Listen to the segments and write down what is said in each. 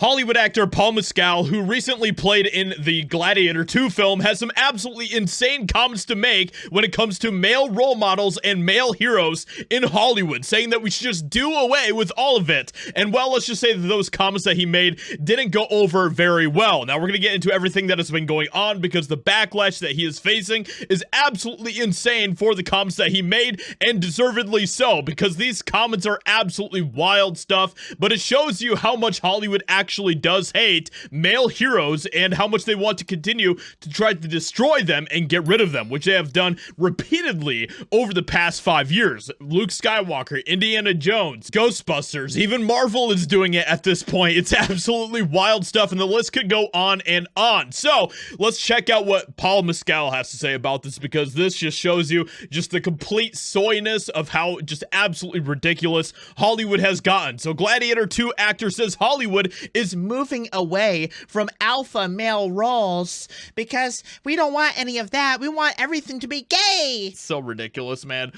Hollywood actor Paul Mescal, who recently played in the Gladiator 2 film, has some absolutely insane comments to make when it comes to male role models and male heroes in Hollywood, saying that we should just do away with all of it. And well, let's just say that those comments that he made didn't go over very well. Now we're going to get into everything that has been going on because the backlash that he is facing is absolutely insane for the comments that he made, and deservedly so, because these comments are absolutely wild stuff, but it shows you how much Hollywood actually does hate male heroes and how much they want to continue to try to destroy them and get rid of them, which they have done repeatedly over the past 5 years. Luke Skywalker, Indiana Jones, Ghostbusters, even Marvel is doing it at this point. It's absolutely wild stuff, and the list could go on and on. So let's check out what Paul Mescal has to say about this, because this just shows you just the complete soyness of how just absolutely ridiculous Hollywood has gotten. So Gladiator 2 actor says Hollywood is moving away from alpha male roles because we don't want any of that. We want everything to be gay. So ridiculous, man.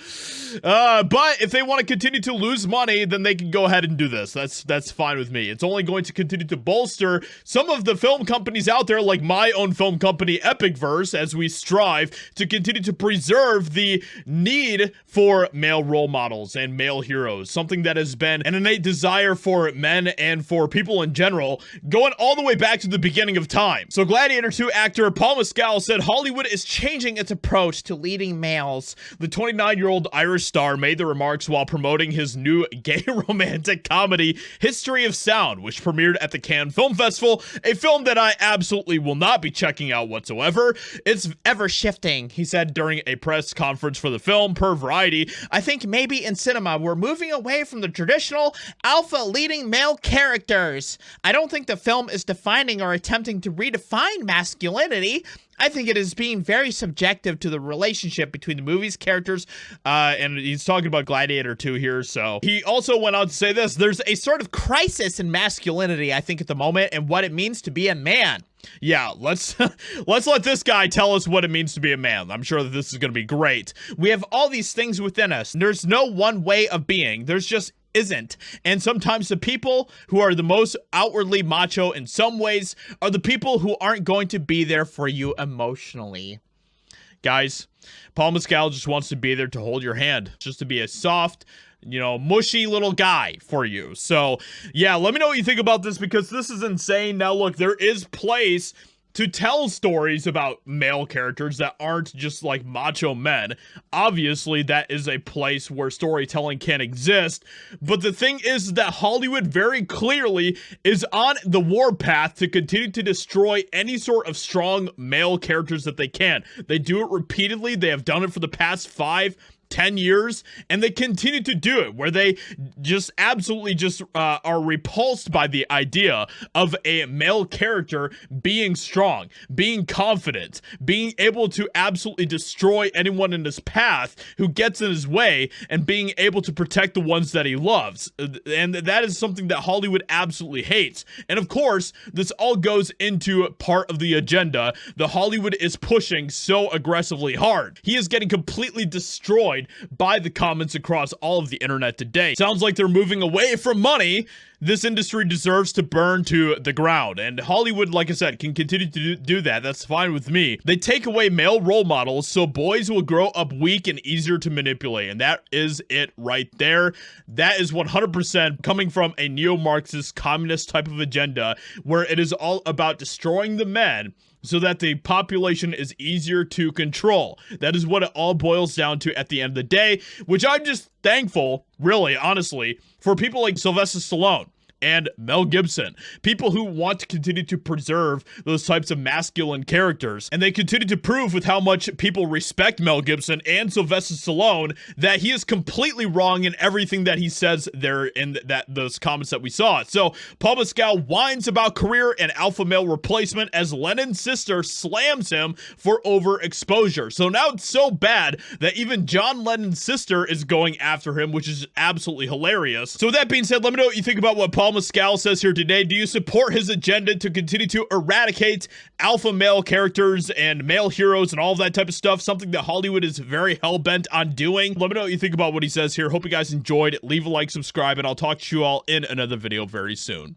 But if they want to continue to lose money, then they can go ahead and do this. That's fine with me. It's only going to continue to bolster some of the film companies out there, like my own film company, EpicVerse, as we strive to continue to preserve the need for male role models and male heroes, something that has been an innate desire for men and for people in general, going all the way back to the beginning of time. So Gladiator 2 actor Paul Mescal said Hollywood is changing its approach to leading males. The 29-year-old Irish star made the remarks while promoting his new gay romantic comedy, History of Sound, which premiered at the Cannes Film Festival, a film that I absolutely will not be checking out whatsoever. It's ever shifting, he said during a press conference for the film per Variety. I think maybe in cinema we're moving away from the traditional alpha leading male characters. I don't think the film is defining or attempting to redefine masculinity. I think it is being very subjective to the relationship between the movie's characters, and he's talking about Gladiator 2 here, so. He also went on to say this: there's a sort of crisis in masculinity, I think, at the moment, and what it means to be a man. Yeah, let's let this guy tell us what it means to be a man. I'm sure that this is going to be great. We have all these things within us. There's no one way of being. There's just isn't. And sometimes the people who are the most outwardly macho in some ways are the people who aren't going to be there for you emotionally. Guys, Paul Mescal just wants to be there to hold your hand, just to be a soft, you know, mushy little guy for you. So yeah, let me know what you think about this, because this is insane. Now look, there is place to tell stories about male characters that aren't just like macho men. Obviously, that is a place where storytelling can exist. But the thing is that Hollywood very clearly is on the warpath to continue to destroy any sort of strong male characters that they can. They do it repeatedly. They have done it for the past 5-10 years, and they continue to do it, where they just absolutely just are repulsed by the idea of a male character being strong, being confident, being able to absolutely destroy anyone in his path who gets in his way, and being able to protect the ones that he loves. And that is something that Hollywood absolutely hates. And of course, this all goes into part of the agenda that Hollywood is pushing so aggressively hard. He is getting completely destroyed by the comments across all of the internet today. Sounds like they're moving away from money. This industry deserves to burn to the ground, and Hollywood, like I said, can continue to do that. That's fine with me. They take away male role models, so boys will grow up weak and easier to manipulate, and that is it right there. That is 100% coming from a neo-Marxist communist type of agenda, where it is all about destroying the men so that the population is easier to control. That is what it all boils down to at the end of the day, which I'm just thankful, really, honestly, for people like Sylvester Stallone and Mel Gibson, people who want to continue to preserve those types of masculine characters. And they continue to prove with how much people respect Mel Gibson and Sylvester Stallone that he is completely wrong in everything that he says there in those comments that we saw. So Paul Mescal whines about career and alpha male replacement as Lennon's sister slams him for overexposure. So now it's so bad that even John Lennon's sister is going after him, which is absolutely hilarious. So with that being said, let me know what you think about what Paul Mescal says here today. Do you support his agenda to continue to eradicate alpha male characters and male heroes and all of that type of stuff? Something that Hollywood is very hell-bent on doing. Let me know what you think about what he says here. Hope you guys enjoyed. Leave a like, subscribe, and I'll talk to you all in another video very soon.